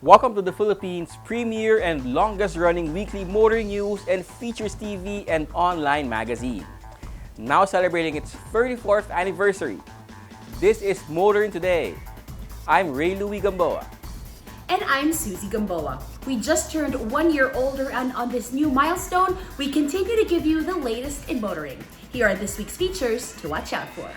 Welcome to the Philippines' premier and longest-running weekly motor news and features TV and online magazine. Now celebrating its 34th anniversary. This is Motoring Today. I'm Ray Louie Gamboa. And I'm Susie Gamboa. We just turned 1 year older, and on this new milestone, we continue to give you the latest in motoring. Here are this week's features to watch out for.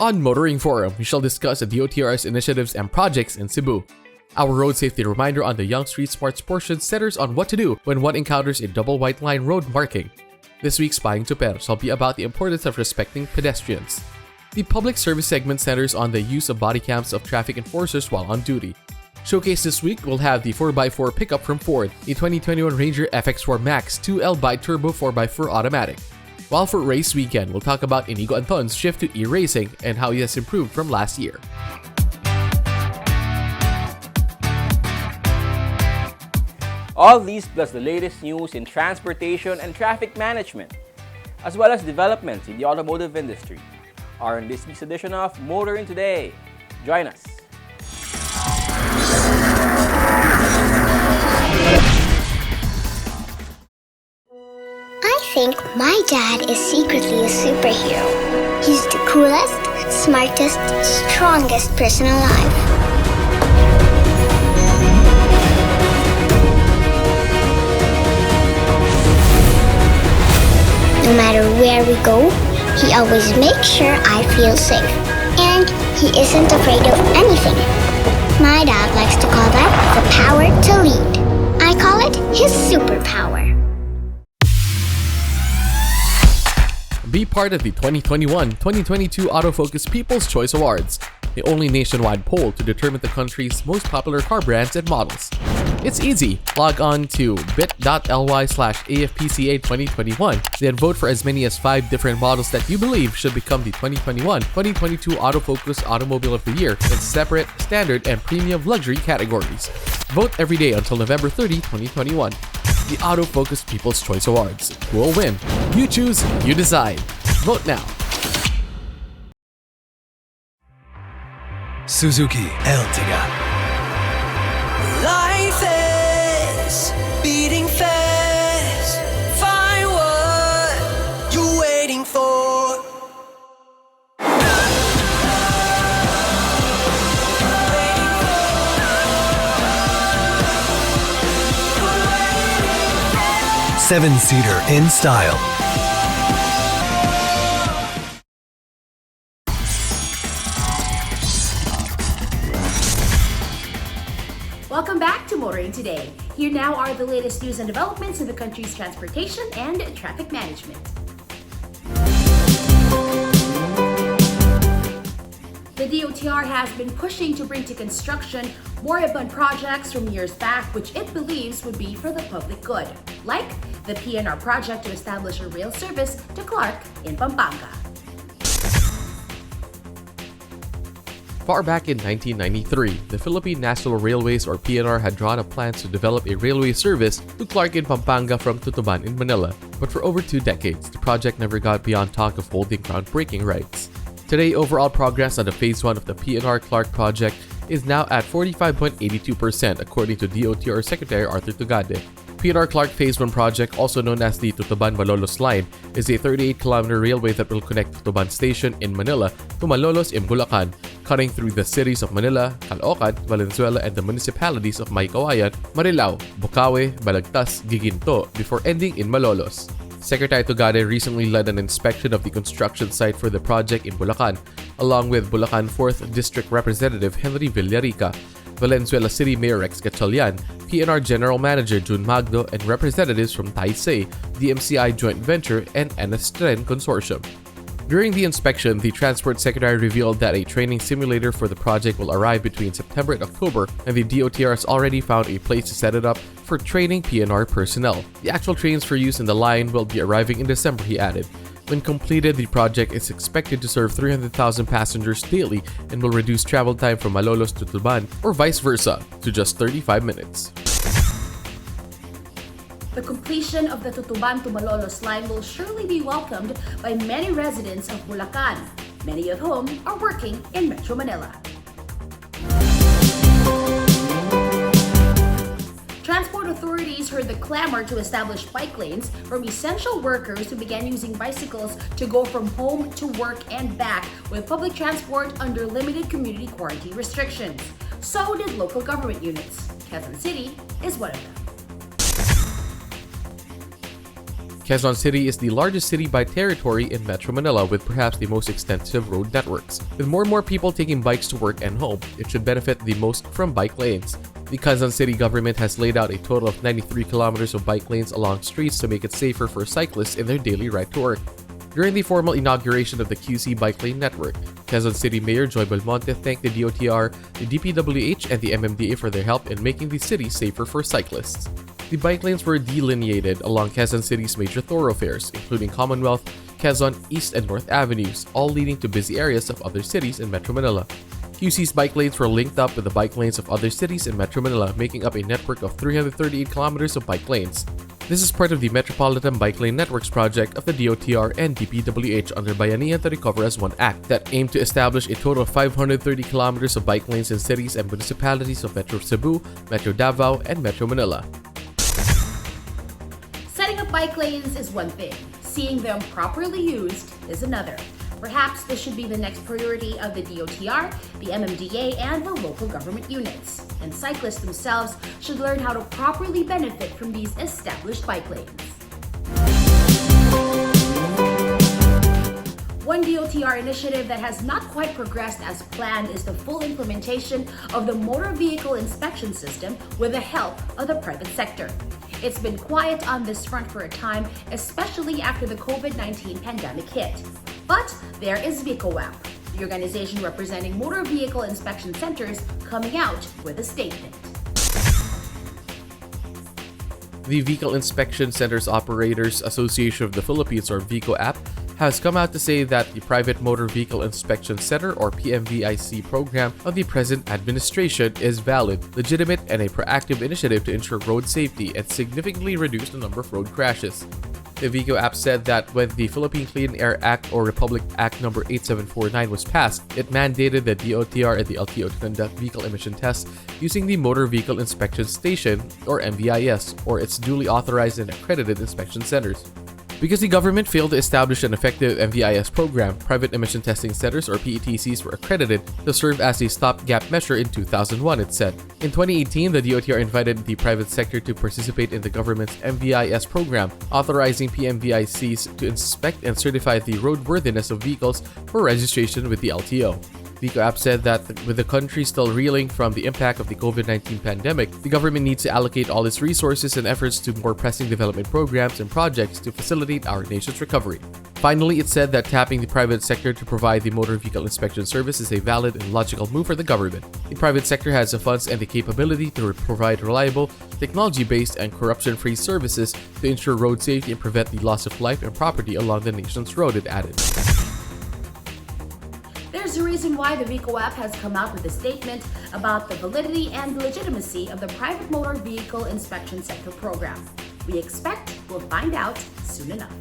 On Motoring Forum, we shall discuss the DOTR's initiatives and projects in Cebu. Our road safety reminder on the Young Street Smarts portion centers on what to do when one encounters a double white line road marking. This week's Spying Tuper shall be about the importance of respecting pedestrians. The public service segment centers on the use of body cams of traffic enforcers while on duty. Showcase this week will have the 4x4 pickup from Ford, the 2021 Ranger FX4 Max 2L Bi-Turbo 4x4 automatic. While for race weekend, we'll talk about Inigo Anton's shift to e-racing and how he has improved from last year. All these plus the latest news in transportation and traffic management, as well as developments in the automotive industry, are in this week's edition of Motoring Today. Join us. I think my dad is secretly a superhero. He's the coolest, smartest, strongest person alive. No matter where we go, he always makes sure I feel safe. And he isn't afraid of anything. My dad likes to call that the power to lead. I call it his superpower. Be part of the 2021-2022 Autofocus People's Choice Awards, the only nationwide poll to determine the country's most popular car brands and models. It's easy. Log on to bit.ly/AFPCA2021, then vote for as many as 5 different models that you believe should become the 2021-2022 Autofocus Automobile of the Year in separate, standard, and premium luxury categories. Vote every day until November 30, 2021. The Autofocus People's Choice Awards. Who will win? You choose, you decide. Vote now. Suzuki Ertiga. Life is beating fast. Find what you're waiting for. Seven-seater in style. Welcome back to Motoring Today. Here now are the latest news and developments in the country's transportation and traffic management. The DOTR has been pushing to bring to construction moribund projects from years back, which it believes would be for the public good, like the PNR project to establish a rail service to Clark in Pampanga. Far back in 1993, the Philippine National Railways or PNR had drawn up plans to develop a railway service to Clark in Pampanga from Tutuban in Manila. But for over 2 decades, the project never got beyond talk of holding groundbreaking rights. Today, overall progress on the Phase 1 of the PNR Clark project is now at 45.82% according to DOTR Secretary Arthur Tugade. PNR Clark Phase 1 project, also known as the Tutuban-Malolos Line, is a 38-kilometer railway that will connect Tutuban Station in Manila to Malolos in Bulacan, cutting through the cities of Manila, Caloocan, Valenzuela, and the municipalities of Maykawayan, Marilao, Bocaue, Balagtas, Giginto, before ending in Malolos. Secretary Tugade recently led an inspection of the construction site for the project in Bulacan, along with Bulacan 4th District Representative Henry Villarica, Valenzuela City Mayor Rex Gatchalian, PNR General Manager Jun Magdo, and representatives from Taisei, the MCI joint venture, and NS Tren Consortium. During the inspection, the Transport Secretary revealed that a training simulator for the project will arrive between September and October, and the DOTR has already found a place to set it up for training PNR personnel. The actual trains for use in the line will be arriving in December, he added. When completed, the project is expected to serve 300,000 passengers daily and will reduce travel time from Malolos to Tuban, or vice versa, to just 35 minutes. The completion of the Tutuban to Malolos line will surely be welcomed by many residents of Bulacan, many of whom are working in Metro Manila. Transport authorities heard the clamor to establish bike lanes from essential workers who began using bicycles to go from home to work and back with public transport under limited community quarantine restrictions. So did local government units. Quezon City is one of them. Quezon City is the largest city by territory in Metro Manila with perhaps the most extensive road networks. With more and more people taking bikes to work and home, it should benefit the most from bike lanes. The Quezon City government has laid out a total of 93 kilometers of bike lanes along streets to make it safer for cyclists in their daily ride to work. During the formal inauguration of the QC Bike Lane Network, Quezon City Mayor Joy Belmonte thanked the DOTR, the DPWH, and the MMDA for their help in making the city safer for cyclists. The bike lanes were delineated along Quezon City's major thoroughfares, including Commonwealth, Quezon, East, and North Avenues, all leading to busy areas of other cities in Metro Manila. QC's bike lanes were linked up with the bike lanes of other cities in Metro Manila, making up a network of 338 kilometers of bike lanes. This is part of the Metropolitan Bike Lane Networks project of the DOTR and DPWH under Bayanihan to Recover as One Act that aimed to establish a total of 530 kilometers of bike lanes in cities and municipalities of Metro Cebu, Metro Davao, and Metro Manila. Setting up bike lanes is one thing. Seeing them properly used is another. Perhaps this should be the next priority of the DOTR, the MMDA, and the local government units. And cyclists themselves should learn how to properly benefit from these established bike lanes. One DOTR initiative that has not quite progressed as planned is the full implementation of the motor vehicle inspection system with the help of the private sector. It's been quiet on this front for a time, especially after the COVID-19 pandemic hit. But there is VICOAP, the organization representing motor vehicle inspection centers, coming out with a statement. The Vehicle Inspection Centers Operators Association of the Philippines, or VICOAP, has come out to say that the Private Motor Vehicle Inspection Center, or PMVIC program of the present administration is valid, legitimate, and a proactive initiative to ensure road safety and significantly reduce the number of road crashes. The VICOAP said that when the Philippine Clean Air Act, or Republic Act No. 8749 was passed, it mandated the DOTR and the LTO to conduct vehicle emission tests using the Motor Vehicle Inspection Station, or MVIS, or its duly authorized and accredited inspection centers. Because the government failed to establish an effective MVIS program, private emission testing centers, or PETCs, were accredited to serve as a stopgap measure in 2001, it said. In 2018, the DOTR invited the private sector to participate in the government's MVIS program, authorizing PMVICs to inspect and certify the roadworthiness of vehicles for registration with the LTO. VICOAP said that with the country still reeling from the impact of the COVID-19 pandemic, the government needs to allocate all its resources and efforts to more pressing development programs and projects to facilitate our nation's recovery. Finally, it said that tapping the private sector to provide the motor vehicle inspection service is a valid and logical move for the government. The private sector has the funds and the capability to provide reliable, technology-based, and corruption-free services to ensure road safety and prevent the loss of life and property along the nation's road, it added. There's a reason why the VICOAP has come out with a statement about the validity and legitimacy of the Private Motor Vehicle Inspection Center program. We expect we'll find out soon enough.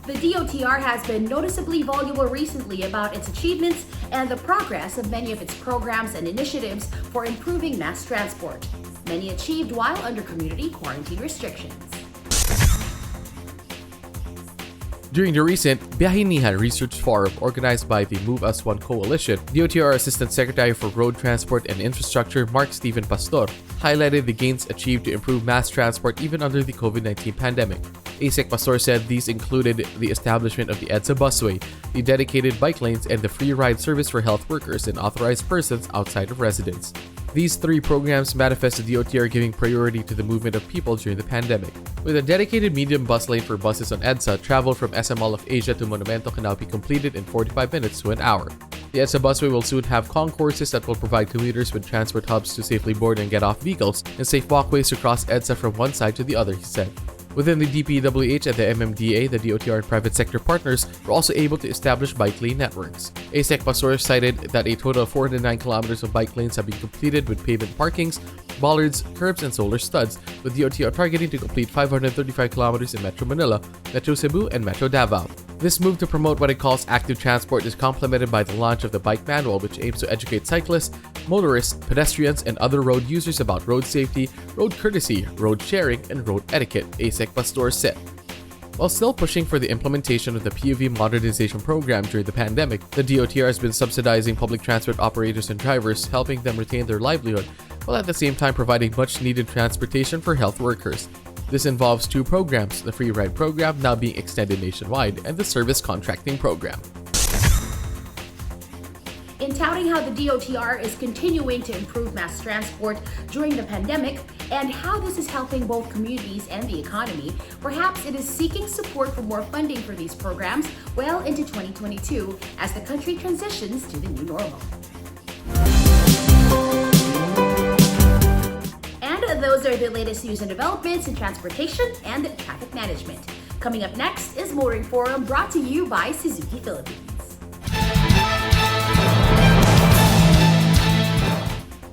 The DOTR has been noticeably voluble recently about its achievements and the progress of many of its programs and initiatives for improving mass transport, many achieved while under community quarantine restrictions. During the recent Bayanihan Research Forum organized by the Move As One Coalition, DOTR Assistant Secretary for Road Transport and Infrastructure Mark Stephen Pastor highlighted the gains achieved to improve mass transport even under the COVID-19 pandemic. ASEC Pastor said these included the establishment of the EDSA busway, the dedicated bike lanes, and the free ride service for health workers and authorized persons outside of residence. These three programs manifest the DOTR giving priority to the movement of people during the pandemic. With a dedicated medium bus lane for buses on EDSA, travel from SM Mall of Asia to Monumento can now be completed in 45 minutes to an hour. The EDSA busway will soon have concourses that will provide commuters with transport hubs to safely board and get off vehicles, and safe walkways to cross EDSA from one side to the other, he said. Within the DPWH and the MMDA, the DOTR and private sector partners were also able to establish bike lane networks. ASEC Pastor cited that a total of 409 kilometers of bike lanes have been completed with pavement parkings, bollards, curbs, and solar studs, with DOTR targeting to complete 535 kilometers in Metro Manila, Metro Cebu, and Metro Davao. This move to promote what it calls active transport is complemented by the launch of the Bike Manual, which aims to educate cyclists, motorists, pedestrians, and other road users about road safety, road courtesy, road sharing, and road etiquette, ASEC Pastor said. While still pushing for the implementation of the PUV modernization program during the pandemic, the DOTR has been subsidizing public transport operators and drivers, helping them retain their livelihood, while at the same time providing much-needed transportation for health workers. This involves two programs, the Free Ride program now being extended nationwide, and the Service Contracting program. In touting how the DOTR is continuing to improve mass transport during the pandemic and how this is helping both communities and the economy, perhaps it is seeking support for more funding for these programs well into 2022 as the country transitions to the new normal. And those are the latest news and developments in transportation and traffic management. Coming up next is Motoring Forum, brought to you by Suzuki Philippines.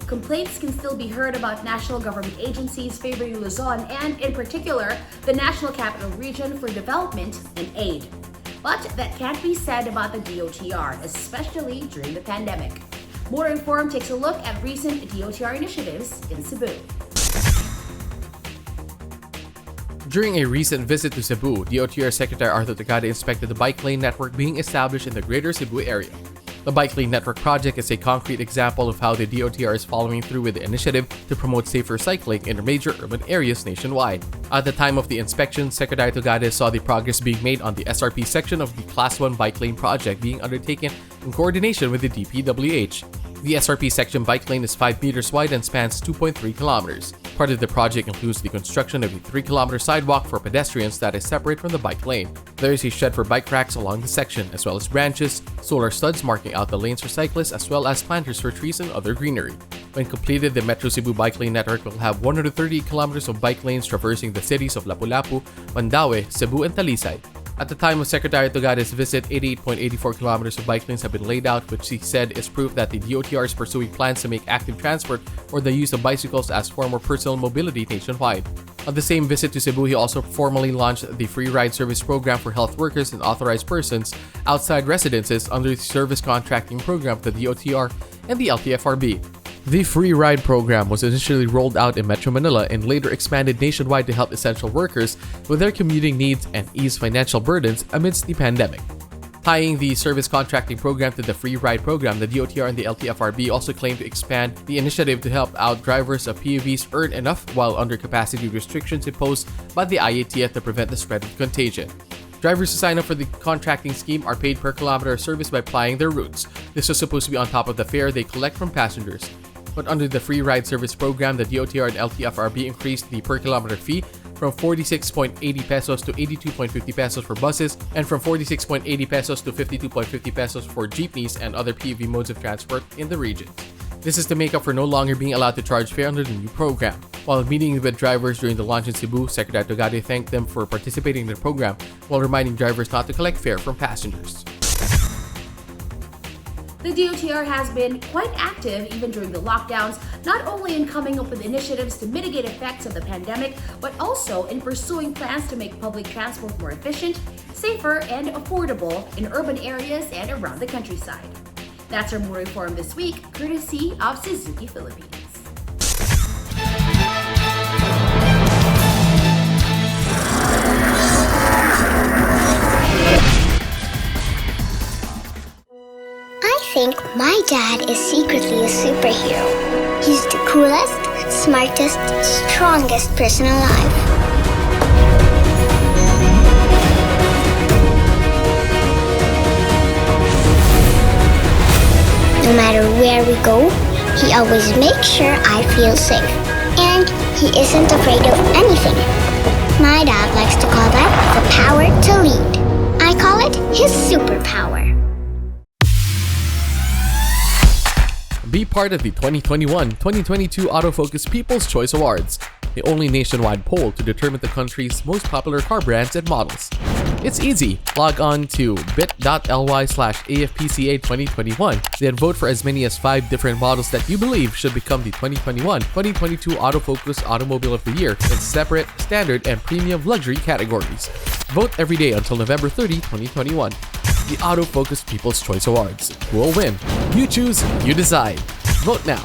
Complaints can still be heard about national government agencies favoring Luzon and, in particular, the National Capital Region for development and aid. But that can't be said about the DOTR, especially during the pandemic. Motoring Forum takes a look at recent DOTR initiatives in Cebu. During a recent visit to Cebu, DOTR Secretary Arthur Tagade inspected the bike lane network being established in the greater Cebu area. The Bike Lane Network project is a concrete example of how the DOTR is following through with the initiative to promote safer cycling in major urban areas nationwide. At the time of the inspection, Secretary Tagade saw the progress being made on the SRP section of the Class 1 Bike Lane project being undertaken in coordination with the DPWH. The SRP section bike lane is 5 meters wide and spans 2.3 kilometers. Part of the project includes the construction of a 3-kilometer sidewalk for pedestrians that is separate from the bike lane. There is a shed for bike racks along the section, as well as branches, solar studs marking out the lanes for cyclists, as well as planters for trees and other greenery. When completed, the Metro Cebu Bike Lane Network will have 130 kilometers of bike lanes traversing the cities of Lapu-Lapu, Mandaue, Cebu, and Talisay. At the time of Secretary Tagade's visit, 88.84 kilometers of bike lanes have been laid out, which he said is proof that the DOTR is pursuing plans to make active transport or the use of bicycles as form of personal mobility nationwide. On the same visit to Cebu, he also formally launched the Free Ride Service program for health workers and authorized persons outside residences under the Service Contracting program of the DOTR and the LTFRB. The Free Ride program was initially rolled out in Metro Manila and later expanded nationwide to help essential workers with their commuting needs and ease financial burdens amidst the pandemic. Tying the Service Contracting program to the Free Ride program, the DOTR and the LTFRB also claim to expand the initiative to help out drivers of PUVs earn enough while under capacity restrictions imposed by the IATF to prevent the spread of contagion. Drivers who sign up for the contracting scheme are paid per kilometer of service by plying their routes. This was supposed to be on top of the fare they collect from passengers. But under the Free Ride Service program, the DOTR and LTFRB increased the per kilometer fee from 46.80 pesos to 82.50 pesos for buses and from 46.80 pesos to 52.50 pesos for jeepneys and other PUV modes of transport in the region. This is to make up for no longer being allowed to charge fare under the new program. While meeting with drivers during the launch in Cebu, Secretary Tagade thanked them for participating in the program while reminding drivers not to collect fare from passengers. The DOTR has been quite active even during the lockdowns, not only in coming up with initiatives to mitigate effects of the pandemic, but also in pursuing plans to make public transport more efficient, safer, and affordable in urban areas and around the countryside. That's our Motoring Forum this week, courtesy of Suzuki Philippines. I think my dad is secretly a superhero. He's the coolest, smartest, strongest person alive. No matter where we go, he always makes sure I feel safe. And he isn't afraid of anything. My dad likes to call that the power to lead. I call it his superpower. Be part of the 2021-2022 Autofocus People's Choice Awards, the only nationwide poll to determine the country's most popular car brands and models. It's easy. Log on to bit.ly/AFPCA2021, then vote for as many as 5 different models that you believe should become the 2021-2022 Autofocus Automobile of the Year in separate, standard, and premium luxury categories. Vote every day until November 30, 2021. The Autofocus People's Choice Awards. Who will win? You choose, you decide. Vote now.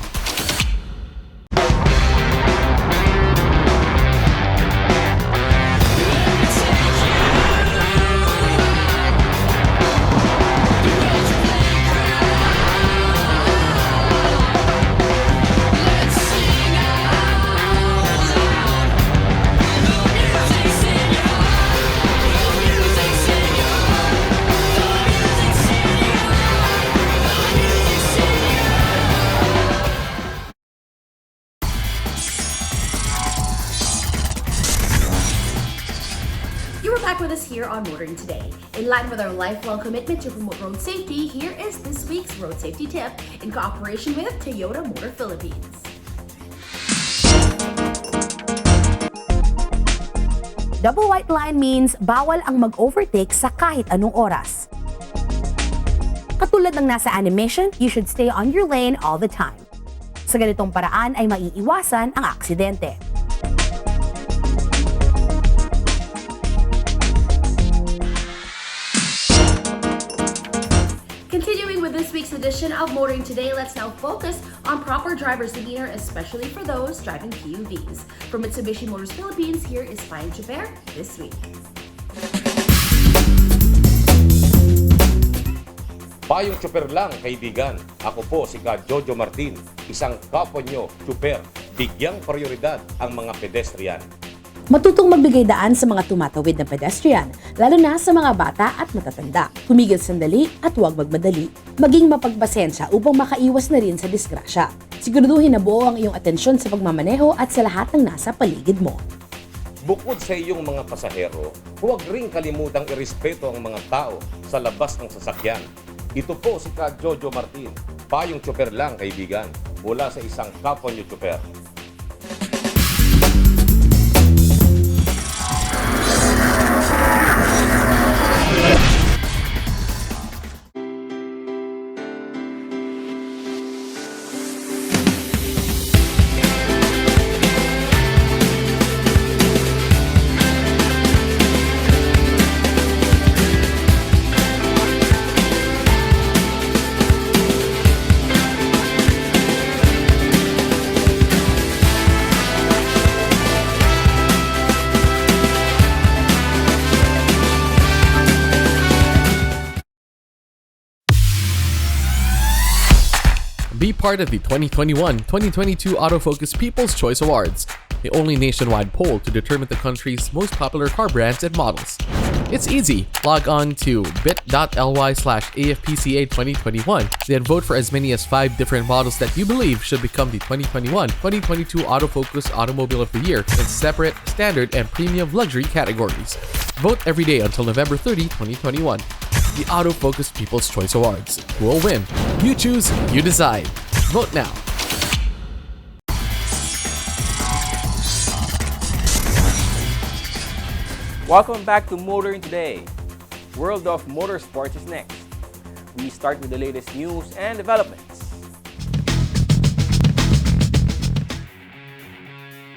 You are back with us here on Motoring Today. In line with our lifelong commitment to promote road safety, here is this week's road safety tip in cooperation with Toyota Motor Philippines. Double white line means bawal ang mag-overtake sa kahit anong oras. Katulad ng nasa animation, you should stay on your lane all the time. Sa ganitong paraan ay maiiwasan ang aksidente. Continuing with this week's edition of Motoring Today, let's now focus on proper driver's demeanor, especially for those driving PUVs. From Mitsubishi Motors Philippines, here is Payong Choper this week. Payong Choper lang, kaibigan. Ako po si Ka Jojo Martin, isang kapwa nyo, Choper. Bigyang prioridad ang mga pedestrian. Matutong magbigay daan sa mga tumatawid na pedestrian, lalo na sa mga bata at matatanda. Tumigil sandali at huwag magmadali. Maging mapagpasensya upang makaiwas na rin sa disgrasya. Siguraduhin na buo ang iyong atensyon sa pagmamaneho at sa lahat ng nasa paligid mo. Bukod sa iyong mga pasahero, huwag ring kalimutang irespeto ang mga tao sa labas ng sasakyan. Ito po si Ka Jojo Martin. Payong Choper lang, kaibigan. Mula sa isang kapwa nyo, Choper. Be part of the 2021-2022 Autofocus People's Choice Awards, the only nationwide poll to determine the country's most popular car brands and models. It's easy. Log on to bit.ly/AFPCA2021, then vote for as many as 5 different models that you believe should become the 2021-2022 Autofocus Automobile of the Year in separate, standard, and premium luxury categories. Vote every day until November 30, 2021. The Autofocus People's Choice Awards. Who will win? You choose, you decide. Vote now. Welcome back to Motoring Today. World of Motorsports is next. We start with the latest news and developments.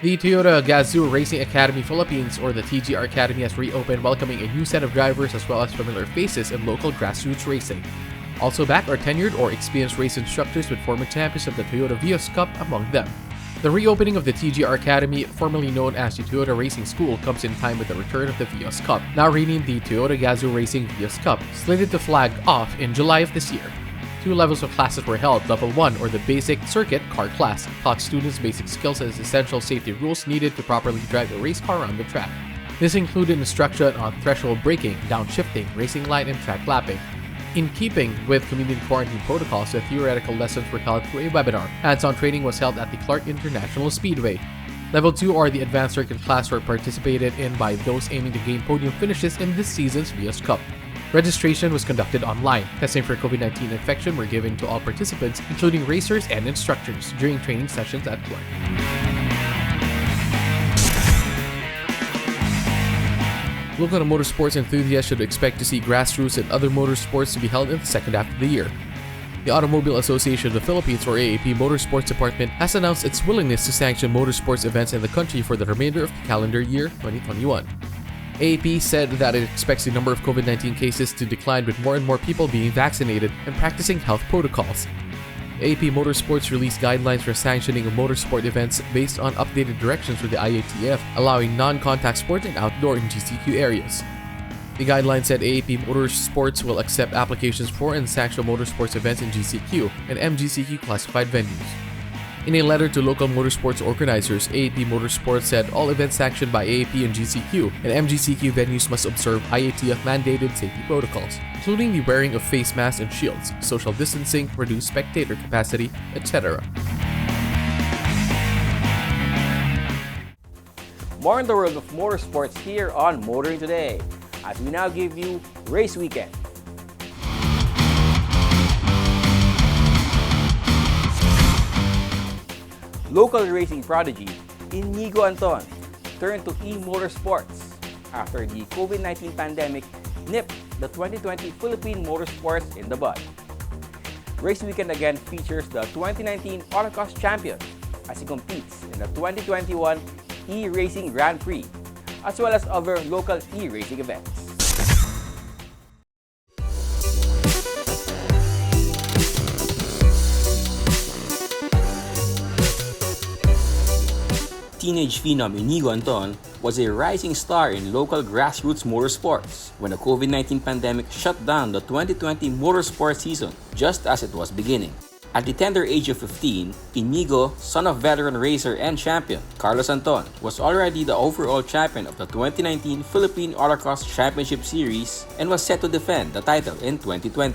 The Toyota Gazoo Racing Academy Philippines, or the TGR Academy, has reopened, welcoming a new set of drivers as well as familiar faces in local grassroots racing. Also back are tenured or experienced race instructors with former champions of the Toyota Vios Cup among them. The reopening of the TGR Academy, formerly known as the Toyota Racing School, comes in time with the return of the Vios Cup, now renamed the Toyota Gazoo Racing Vios Cup, slated to flag off in July of this year. 2 levels of classes were held. Level 1, or the basic circuit car class, taught students basic skills and essential safety rules needed to properly drive a race car on the track. This included instruction on threshold braking, downshifting, racing line, and track lapping. In keeping with community quarantine protocols, the theoretical lessons were held through a webinar. Hands-on training was held at the Clark International Speedway. Level 2 are the advanced circuit class were participated in by those aiming to gain podium finishes in this season's Vios Cup. Registration was conducted online. Testing for COVID-19 infection were given to all participants, including racers and instructors, during training sessions at Clark. Local motorsports enthusiasts should expect to see grassroots and other motorsports to be held in the second half of the year. The Automobile Association of the Philippines, or AAP Motorsports Department, has announced its willingness to sanction motorsports events in the country for the remainder of the calendar year 2021. AAP said that it expects the number of COVID-19 cases to decline with more and more people being vaccinated and practicing health protocols. AAP Motorsports released guidelines for sanctioning of motorsport events based on updated directions from the IATF, allowing non-contact sports and outdoor and GCQ areas. The guidelines said AAP Motorsports will accept applications for and sanction motorsports events in GCQ and MGCQ classified venues. In a letter to local motorsports organizers, AAP Motorsports said all events sanctioned by AAP and GCQ and MGCQ venues must observe IATF-mandated safety protocols, including the wearing of face masks and shields, social distancing, reduced spectator capacity, etc. More in the world of motorsports here on Motoring Today, as we now give you Race Weekend. Local racing prodigy Inigo Anton turned to e-motorsports after the COVID-19 pandemic nipped the 2020 Philippine motorsports in the bud. Race Weekend again features the 2019 Autocross champion as he competes in the 2021 e-racing Grand Prix, as well as other local e-racing events. Teenage phenom Inigo Anton was a rising star in local grassroots motorsports when the COVID-19 pandemic shut down the 2020 motorsport season just as it was beginning. At the tender age of 15, Inigo, son of veteran racer and champion Carlos Anton, was already the overall champion of the 2019 Philippine Autocross Championship Series and was set to defend the title in 2020.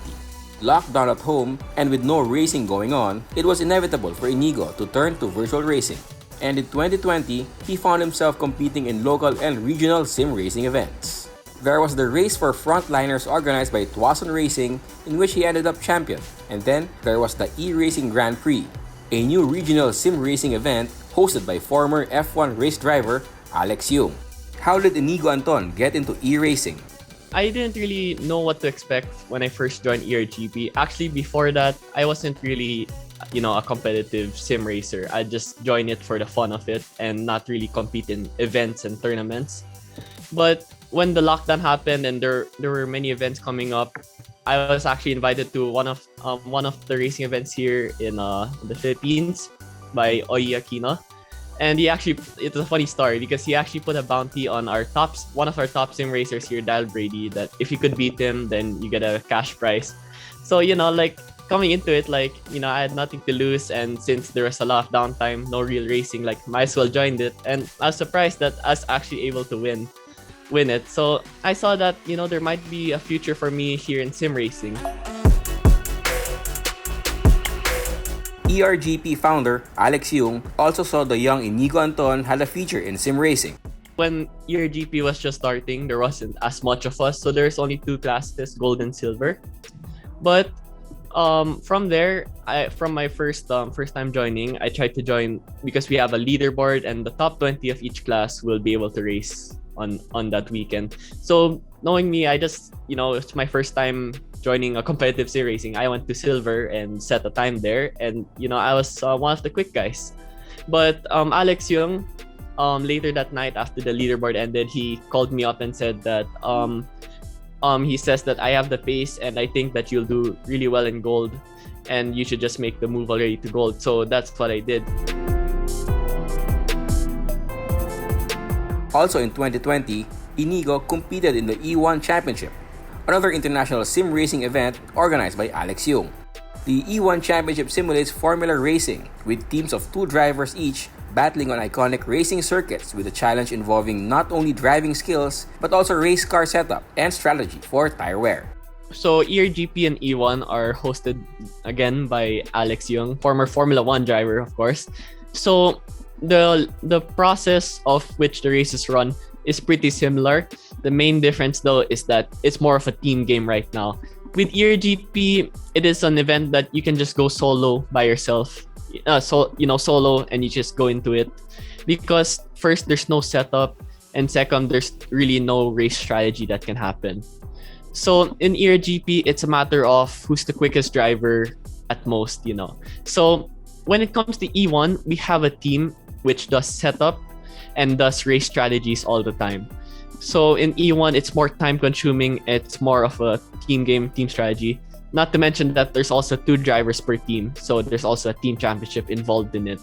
Locked down at home and with no racing going on, it was inevitable for Inigo to turn to virtual racing. And in 2020, he found himself competing in local and regional sim racing events. There was the Race for Frontliners organized by Tuason Racing, in which he ended up champion. And then there was the e-racing Grand Prix, a new regional sim racing event hosted by former F1 race driver Alex Yung. How did Inigo Anton get into e-racing? I didn't really know what to expect when I first joined ERGP. Actually, before that, I wasn't really a competitive sim racer. I just joined it for the fun of it and not really compete in events and tournaments. But when the lockdown happened and there were many events coming up, I was actually invited to one of the racing events here in the Philippines by Oyi Aquino. And it was a funny story because he actually put a bounty on one of our top sim racers here, Dal Brady, that if you could beat him, then you get a cash prize. So, coming into it, I had nothing to lose, and since there was a lot of downtime, no real racing, might as well join it. And I was surprised that I was actually able to win it. So I saw that, there might be a future for me here in sim racing. ERGP founder Alex Yung also saw the young Inigo Anton had a future in sim racing. When ERGP was just starting, there wasn't as much of us, so there's only 2 classes, gold and silver. But from there, from my first time joining, I tried to join because we have a leaderboard and the top 20 of each class will be able to race on that weekend. So knowing me, I just, it's my first time joining a competitive sim racing. I went to silver and set a time there, and I was one of the quick guys. But Alex Yung, later that night after the leaderboard ended, he called me up and said that he says that I have the pace and I think that you'll do really well in gold and you should just make the move already to gold. So that's what I did. Also in 2020, Inigo competed in the E1 Championship, another international sim racing event organized by Alex Yung. The E1 Championship simulates formula racing with teams of 2 drivers each battling on iconic racing circuits with a challenge involving not only driving skills but also race car setup and strategy for tire wear. So ERGP and E1 are hosted again by Alex Young, former Formula 1 driver, of course. So the process of which the races run is pretty similar. The main difference though is that it's more of a team game right now. With ERGP, it is an event that you can just go solo by yourself. Solo, and you just go into it. Because first, there's no setup, and second, there's really no race strategy that can happen. So in ERGP, it's a matter of who's the quickest driver at most, So when it comes to E1, we have a team which does setup and does race strategies all the time. So in E1, it's more time consuming. It's more of a team game, team strategy. Not to mention that there's also 2 drivers per team. So there's also a team championship involved in it.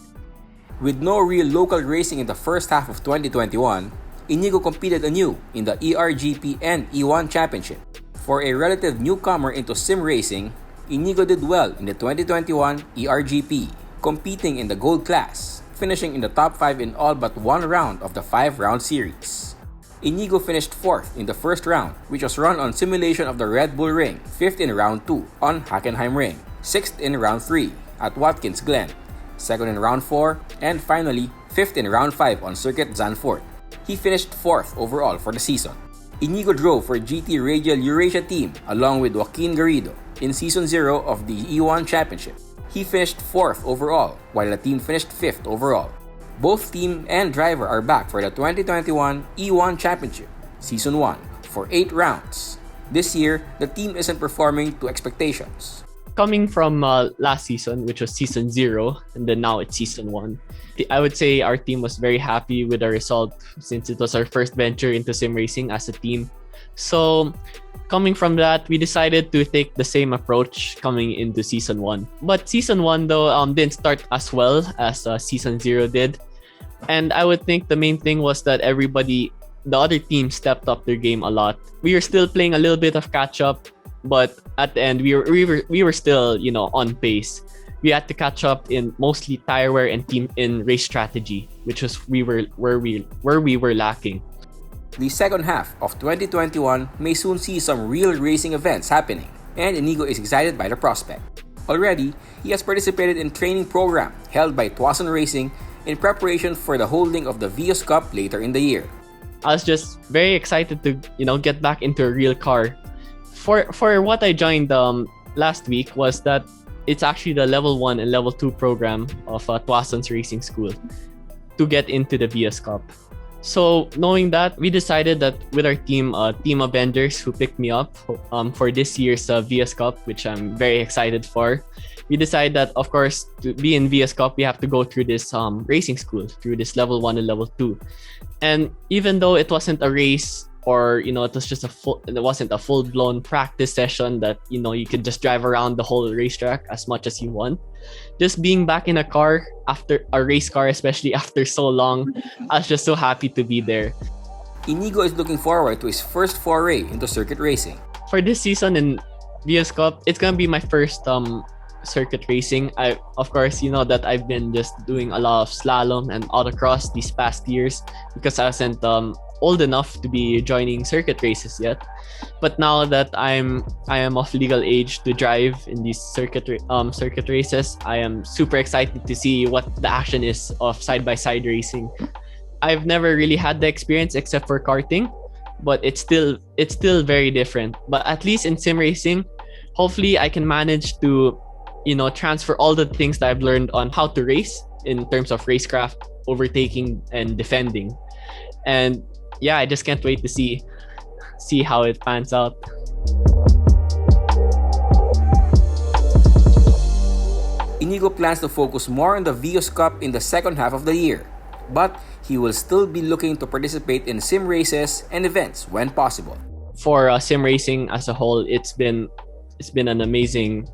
With no real local racing in the first half of 2021, Inigo competed anew in the ERGP and E1 championship. For a relative newcomer into sim racing, Inigo did well in the 2021 ERGP, competing in the gold class, finishing in the top 5 in all but one round of the 5-round series. Inigo finished 4th in the first round, which was run on simulation of the Red Bull Ring, 5th in round 2 on Hockenheim Ring, 6th in round 3 at Watkins Glen, 2nd in round 4, and finally 5th in round 5 on Circuit Zandvoort. He finished 4th overall for the season. Inigo drove for GT Radial Eurasia team along with Joaquin Garrido in season 0 of the E1 championship. He finished 4th overall, while the team finished 5th overall. Both team and driver are back for the 2021 E1 championship, season 1, for 8 rounds. This year, the team isn't performing to expectations. Coming from last season, which was season 0, and then now it's season 1, I would say our team was very happy with the result since it was our first venture into sim racing as a team. So, coming from that, we decided to take the same approach coming into season 1. But season 1 though didn't start as well as season 0 did. And I would think the main thing was that the other team stepped up their game a lot. We were still playing a little bit of catch up, but at the end we were still, on pace. We had to catch up in mostly tire wear and team in race strategy, which was where we were lacking. The second half of 2021 may soon see some real racing events happening, and Inigo is excited by the prospect. Already, he has participated in training program held by Tuason Racing in preparation for the holding of the Vios Cup later in the year. I was just very excited to, get back into a real car. For what I joined last week was that it's actually the level 1 and level 2 program of Tuason's Racing School to get into the Vios Cup. So knowing that, we decided that with our team of vendors who picked me up for this year's Vios Cup, which I'm very excited for, we decided that, of course, to be in Vios Cup, we have to go through this racing school, through this level 1 and level 2. And even though it wasn't a race, or it was just it wasn't a full-blown practice session that you could just drive around the whole racetrack as much as you want, just being back in a car, after a race car, especially after so long, I was just so happy to be there. Inigo is looking forward to his first foray into circuit racing. For this season in Vios Cup, it's gonna be my first circuit racing. Of course, that I've been just doing a lot of slalom and autocross these past years because I wasn't old enough to be joining circuit races yet. But now that I am of legal age to drive in these circuit races, I am super excited to see what the action is of side-by-side racing. I've never really had the experience except for karting, but it's still very different. But at least in sim racing, hopefully I can manage to transfer all the things that I've learned on how to race in terms of racecraft, overtaking, and defending. And yeah, I just can't wait to see how it pans out. Inigo plans to focus more on the Vios Cup in the second half of the year, but he will still be looking to participate in sim races and events when possible. For sim racing as a whole, it's been an amazing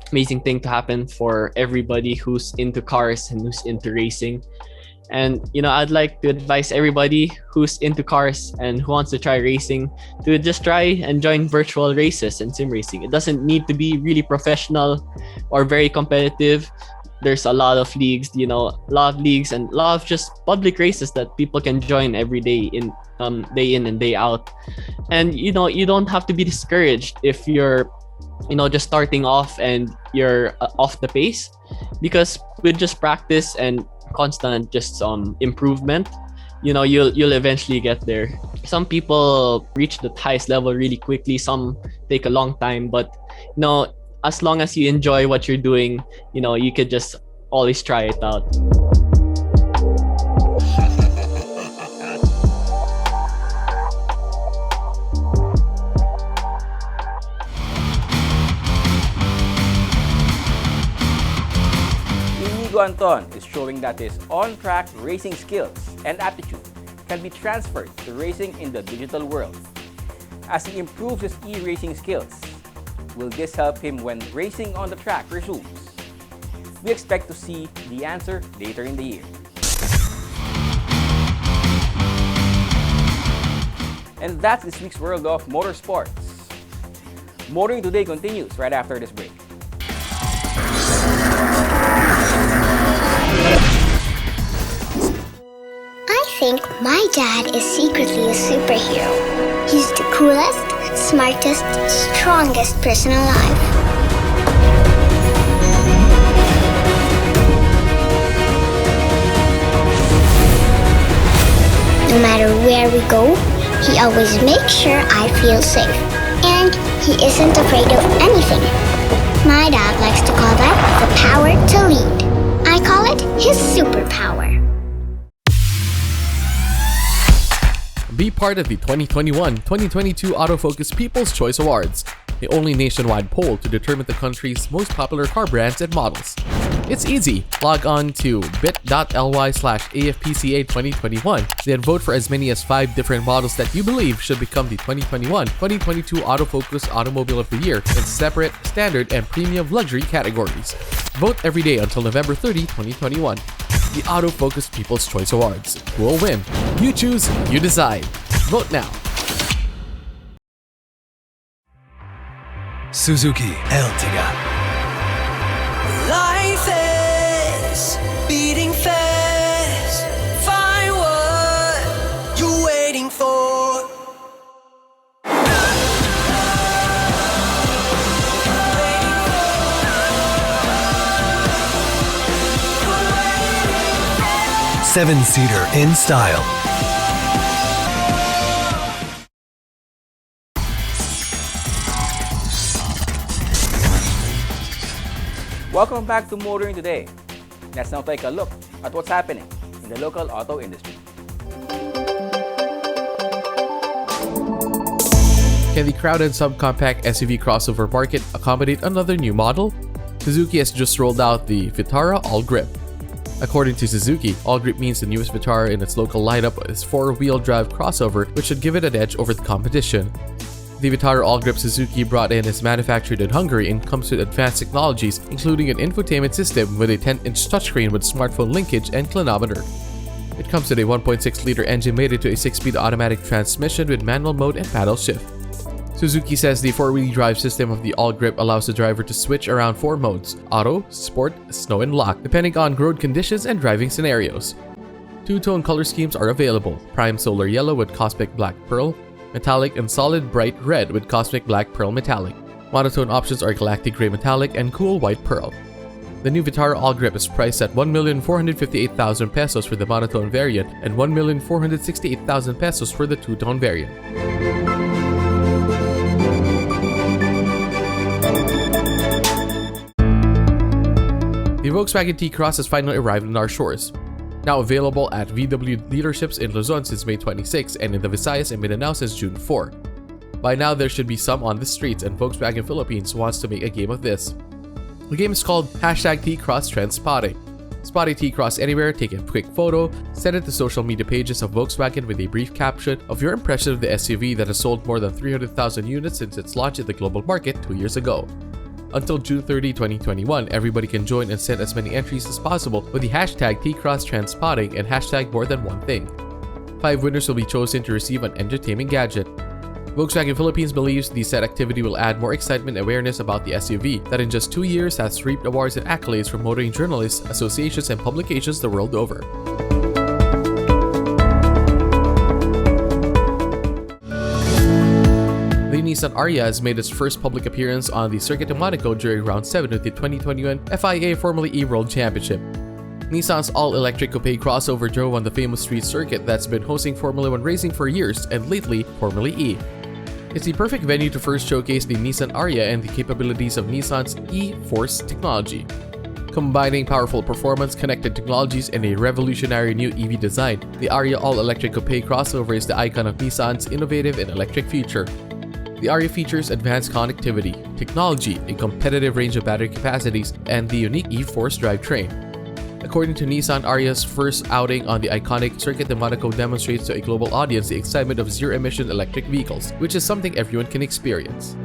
thing to happen for everybody who's into cars and who's into racing. And I'd like to advise everybody who's into cars and who wants to try racing to just try and join virtual races and sim racing. It doesn't need to be really professional or very competitive. there's a lot of leagues, a lot of leagues and a lot of just public races that people can join every day day in and day out. And you don't have to be discouraged if you're just starting off and you're off the pace, because with just practice and constant just improvement, you'll eventually get there. Some people reach the highest level really quickly, some take a long time, but as long as you enjoy what you're doing, you could just always try it out. Inigo Anton is showing that his on-track racing skills and aptitude can be transferred to racing in the digital world. As he improves his e-racing skills, will this help him when racing on the track resumes? We expect to see the answer later in the year. And that's this week's World of Motorsports. Motoring Today continues right after this break. I think my dad is secretly a superhero. He's the coolest, smartest, strongest person alive. No matter where we go, he always makes sure I feel safe. And he isn't afraid of anything. My dad likes to call that the power to lead. I call it his superpower. Be part of the 2021-2022 Autofocus People's Choice Awards, the only nationwide poll to determine the country's most popular car brands and models. It's easy. Log on to bit.ly/AFPCA2021, then vote for as many as 5 different models that you believe should become the 2021-2022 Autofocus Automobile of the Year in separate, standard, and premium luxury categories. Vote every day until November 30, 2021. The Autofocus People's Choice Awards. Who will win? You choose, you decide. Vote now. Suzuki Ertiga. Life is beating fast. Find what you're waiting for. Seven-seater in style. Welcome back to Motoring Today. Let's now take a look at what's happening in the local auto industry. Can the crowded subcompact SUV crossover market accommodate another new model? Suzuki has just rolled out the Vitara All-Grip. According to Suzuki, All-Grip means the newest Vitara in its local lineup is 4-wheel drive crossover, which should give it an edge over the competition. The Vitara All-Grip Suzuki brought in is manufactured in Hungary and comes with advanced technologies, including an infotainment system with a 10-inch touchscreen with smartphone linkage and clinometer. It comes with a 1.6-liter engine mated to a 6-speed automatic transmission with manual mode and paddle shift. Suzuki says the 4-wheel drive system of the All-Grip allows the driver to switch around 4 modes: Auto, Sport, Snow, and Lock, depending on road conditions and driving scenarios. 2-tone color schemes are available: Prime Solar Yellow with Cosmic Black Pearl, Metallic and Solid Bright Red with Cosmic Black Pearl Metallic. Monotone options are Galactic Gray Metallic and Cool White Pearl. The new Vitara All-Grip is priced at 1,458,000 pesos for the monotone variant and 1,468,000 pesos for the 2-tone variant. The Volkswagen T-Cross has finally arrived on our shores. Now available at VW dealerships in Luzon since May 26 and in the Visayas and Mindanao since June 4. By now, there should be some on the streets, and Volkswagen Philippines wants to make a game of this. The game is called #T-Cross Trend Spotting. Spot a T-Cross anywhere, take a quick photo, send it to social media pages of Volkswagen with a brief caption of your impression of the SUV that has sold more than 300,000 units since its launch in the global market 2 years ago. Until June 30, 2021, everybody can join and send as many entries as possible with the #T-Cross Trend Spotting and #MoreThanOneThing. 5 winners will be chosen to receive an entertainment gadget. Volkswagen Philippines believes the said activity will add more excitement and awareness about the SUV that in just 2 years has reaped awards and accolades from motoring journalists, associations, and publications the world over. The Nissan Ariya has made its first public appearance on the Circuit de Monaco during Round 7 of the 2021 FIA Formula E World Championship. Nissan's all-electric coupe crossover drove on the famous street circuit that's been hosting Formula 1 racing for years and lately Formula E. It's the perfect venue to first showcase the Nissan Ariya and the capabilities of Nissan's e-Force technology. Combining powerful performance, connected technologies, and a revolutionary new EV design, the Ariya all-electric coupe crossover is the icon of Nissan's innovative and electric future. The Ariya features advanced connectivity, technology, a competitive range of battery capacities, and the unique e-Force drivetrain. According to Nissan, Ariya's first outing on the iconic Circuit de Monaco demonstrates to a global audience the excitement of zero-emission electric vehicles, which is something everyone can experience.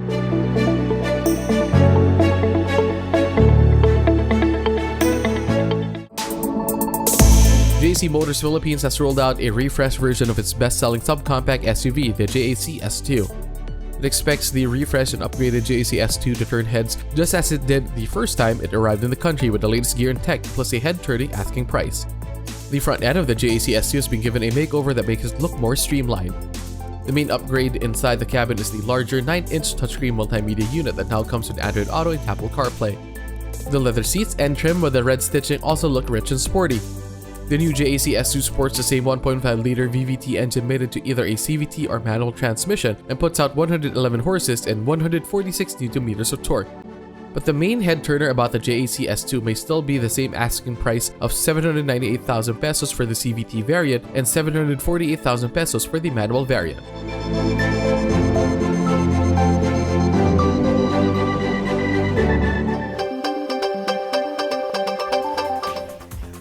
JAC Motors Philippines has rolled out a refreshed version of its best-selling subcompact SUV, the JAC S2. It expects the refreshed and upgraded JAC S2 to turn heads just as it did the first time it arrived in the country with the latest gear and tech plus a head-turning asking price. The front end of the JAC S2 has been given a makeover that makes it look more streamlined. The main upgrade inside the cabin is the larger 9-inch touchscreen multimedia unit that now comes with Android Auto and Apple CarPlay. The leather seats and trim with the red stitching also look rich and sporty. The new JAC S2 sports the same 1.5-liter VVT engine mated to either a CVT or manual transmission and puts out 111 horses and 146 Nm of torque. But the main head-turner about the JAC S2 may still be the same asking price of 798,000 pesos for the CVT variant and 748,000 pesos for the manual variant.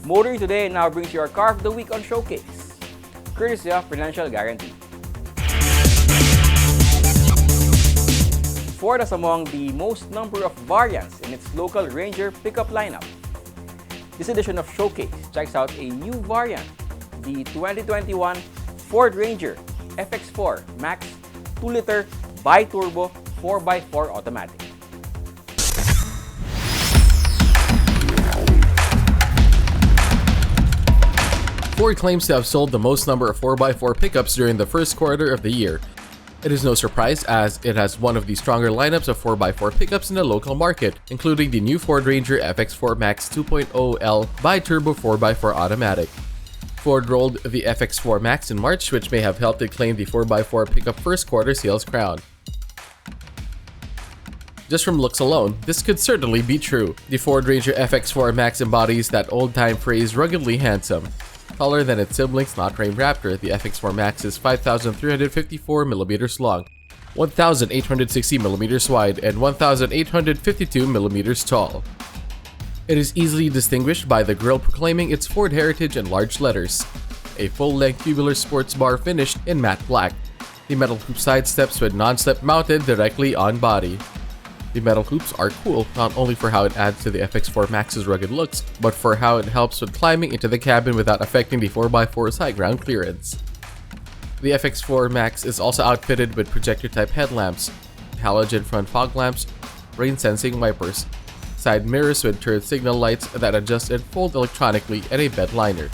Motoring Today now brings you our Car of the Week on Showcase, courtesy of Financial Guarantee. Ford is among the most number of variants in its local Ranger pickup lineup. This edition of Showcase checks out a new variant, the 2021 Ford Ranger FX4 Max 2-liter bi-turbo 4x4 automatic. Ford claims to have sold the most number of 4x4 pickups during the first quarter of the year. It is no surprise as it has one of the stronger lineups of 4x4 pickups in the local market, including the new Ford Ranger FX4 Max 2.0L bi-turbo 4x4 automatic. Ford rolled the FX4 Max in March, which may have helped it claim the 4x4 pickup first quarter sales crown. Just from looks alone, this could certainly be true. The Ford Ranger FX4 Max embodies that old-time phrase ruggedly handsome. Taller than its siblings not named Raptor, the FX4 Max is 5,354mm long, 1,860mm wide, and 1,852mm tall. It is easily distinguished by the grille proclaiming its Ford heritage in large letters. A full-length tubular sports bar finished in matte black. The metal hoop side steps with non-slip mounted directly on body. The metal hoops are cool not only for how it adds to the FX4 Max's rugged looks, but for how it helps with climbing into the cabin without affecting the 4x4's high ground clearance. The FX4 Max is also outfitted with projector-type headlamps, halogen front fog lamps, rain-sensing wipers, side mirrors with turn signal lights that adjust and fold electronically, and a bed liner.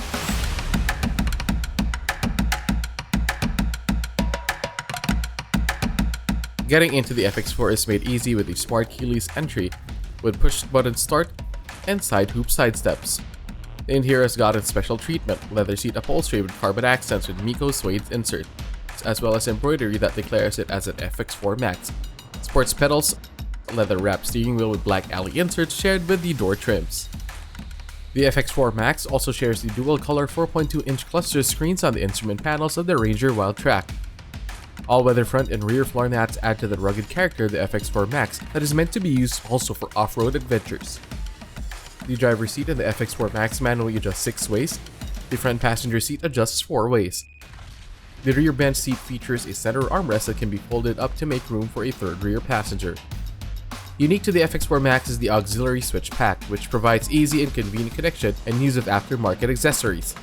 Getting into the FX4 is made easy with the smart keyless entry, with push-button start and side hoop side steps. The interior has gotten special treatment, leather seat upholstery with carbon accents with Miko suede insert, as well as embroidery that declares it as an FX4 Max. Sports pedals, leather-wrapped steering wheel with black alley inserts shared with the door trims. The FX4 Max also shares the dual-color 4.2-inch cluster screens on the instrument panels of the Ranger Wildtrak. All-weather front and rear floor mats add to the rugged character of the FX4 Max that is meant to be used also for off-road adventures. The driver's seat in the FX4 Max manually adjusts 6 ways. The front passenger seat adjusts 4 ways. The rear bench seat features a center armrest that can be folded up to make room for a third rear passenger. Unique to the FX4 Max is the auxiliary switch pack, which provides easy and convenient connection and use of aftermarket accessories.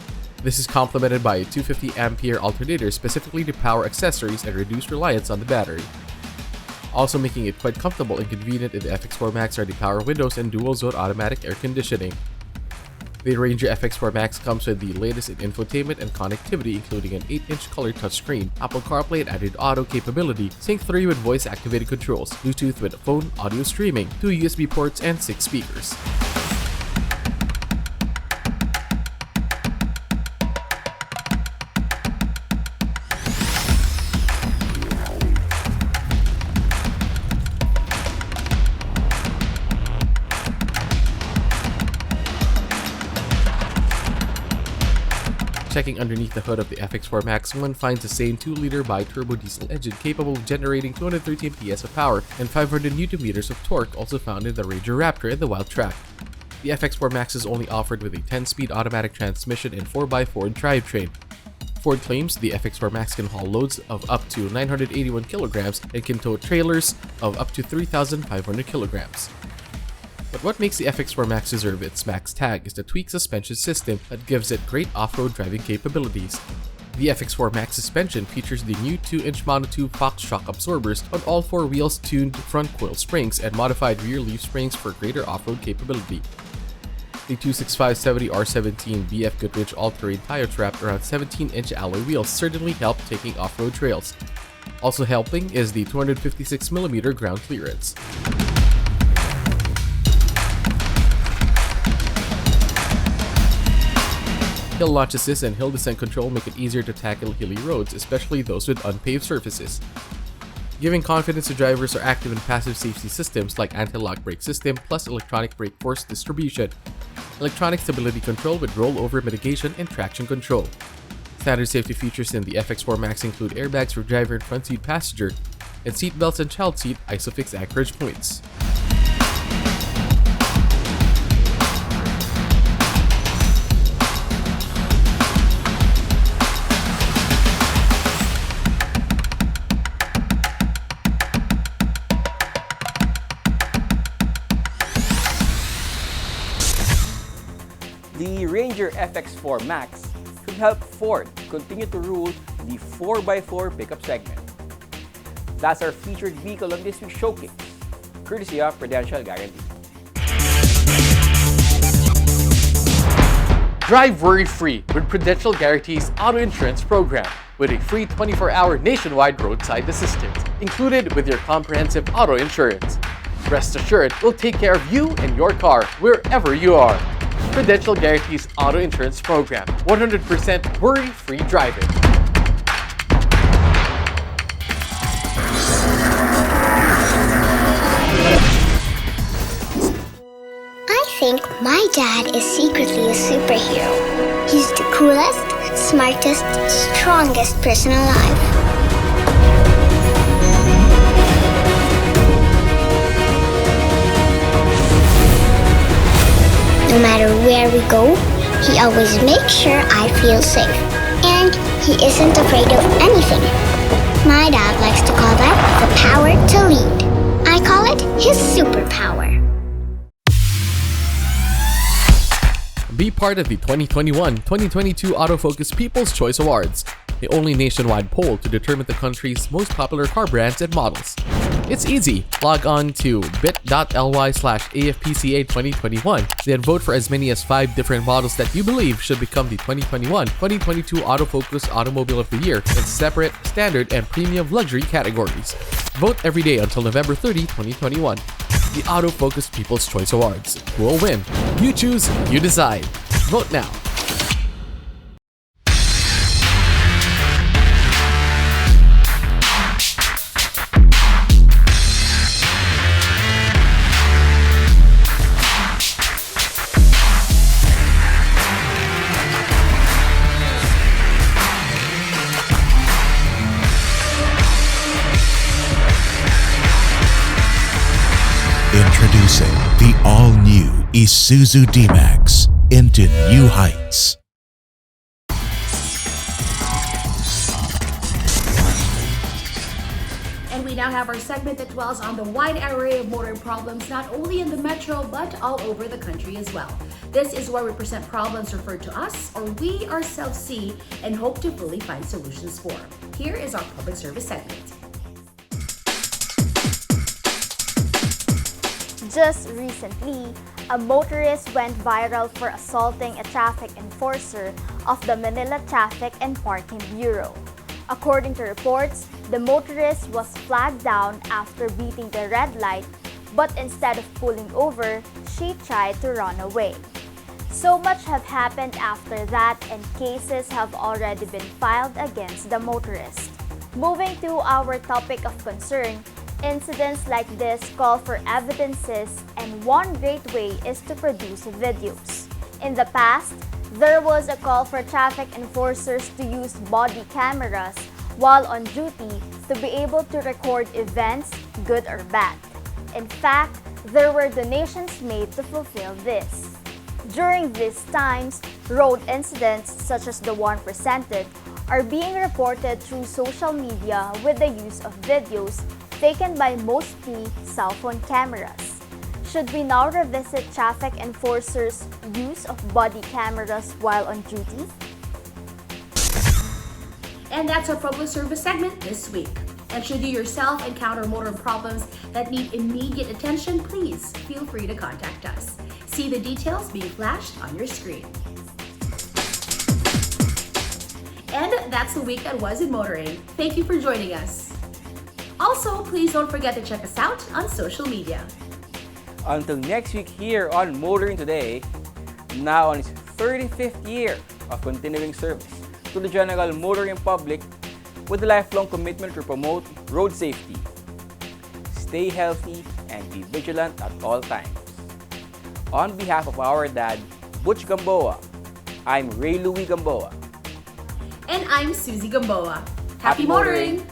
This is complemented by a 250 ampere alternator specifically to power accessories and reduce reliance on the battery. Also making it quite comfortable and convenient in the FX4 Max are the power windows and dual zone automatic air conditioning. The Ranger FX4 Max comes with the latest in infotainment and connectivity, including an 8-inch color touchscreen, Apple CarPlay and added auto capability, Sync 3 with voice-activated controls, Bluetooth with phone audio streaming, 2 USB ports and 6 speakers. Checking underneath the hood of the FX4 Max, one finds the same 2-liter bi-turbo diesel engine capable of generating 213 PS of power and 500 Nm of torque, also found in the Ranger Raptor and the Wildtrak. The FX4 Max is only offered with a 10-speed automatic transmission and 4x4 drivetrain. Ford claims the FX4 Max can haul loads of up to 981 kilograms and can tow trailers of up to 3,500 kilograms. But what makes the FX4 Max deserve its Max tag is the tweaked suspension system that gives it great off-road driving capabilities. The FX4 Max suspension features the new 2-inch monotube Fox shock absorbers on all 4 wheels, tuned front coil springs, and modified rear leaf springs for greater off-road capability. The 265/70 R17 BF Goodrich all-terrain tires wrapped around 17-inch alloy wheels certainly help taking off-road trails. Also helping is the 256mm ground clearance. Hill launch assist and hill descent control make it easier to tackle hilly roads, especially those with unpaved surfaces. Giving confidence to drivers are active and passive safety systems like anti-lock brake system plus electronic brake force distribution, electronic stability control with rollover mitigation and traction control. Standard safety features in the FX4 Max include airbags for driver and front seat passenger, and seat belts and child seat ISOFIX anchorage points. The Ranger FX4 Max should help Ford continue to rule the 4x4 pickup segment. That's our featured vehicle on this week's showcase, courtesy of Prudential Guarantee. Drive worry-free with Prudential Guarantee's auto insurance program with a free 24-hour nationwide roadside assistance included with your comprehensive auto insurance. Rest assured, we'll take care of you and your car wherever you are. Prudential Guarantee's auto insurance program, 100% worry-free driving. I think my dad is secretly a superhero. He's the coolest, smartest, strongest person alive. No matter where we go, he always makes sure I feel safe. And he isn't afraid of anything. My dad likes to call that the power to lead. I call it his superpower. Be part of the 2021-2022 Autofocus People's Choice Awards, the only nationwide poll to determine the country's most popular car brands and models. It's easy. Log on to bit.ly/AFPCA2021, then vote for as many as 5 different models that you believe should become the 2021-2022 Autofocus Automobile of the Year in separate, standard, and premium luxury categories. Vote every day until November 30, 2021. The Autofocus People's Choice Awards. Who will win? You choose, you decide. Vote now. Introducing the all-new Isuzu D-Max into new heights. And And we now have our segment that dwells on the wide array of motoring problems not only in the metro but all over the country as well. This is where we present problems referred to us or we ourselves see and hope to fully find solutions for. Here is our public service segment. Just recently, a motorist went viral for assaulting a traffic enforcer of the Manila Traffic and Parking Bureau. According to reports, the motorist was flagged down after beating the red light, but instead of pulling over, she tried to run away. So much have happened after that and cases have already been filed against the motorist. Moving to our topic of concern, incidents like this call for evidences, and one great way is to produce videos. In the past, there was a call for traffic enforcers to use body cameras while on duty to be able to record events, good or bad. In fact, there were donations made to fulfill this. During these times, road incidents such as the one presented are being reported through social media with the use of videos taken by mostly cell phone cameras. Should we now revisit traffic enforcers' use of body cameras while on duty? And that's our public service segment this week. And should you yourself encounter motor problems that need immediate attention, please feel free to contact us. See the details being flashed on your screen. And that's the week that was in motoring. Thank you for joining us. Also, please don't forget to check us out on social media. Until next week here on Motoring Today, now on its 35th year of continuing service to the general motoring public with a lifelong commitment to promote road safety. Stay healthy and be vigilant at all times. On behalf of our dad, Butch Gamboa, I'm Ray Louie Gamboa. And I'm Susie Gamboa. Happy motoring!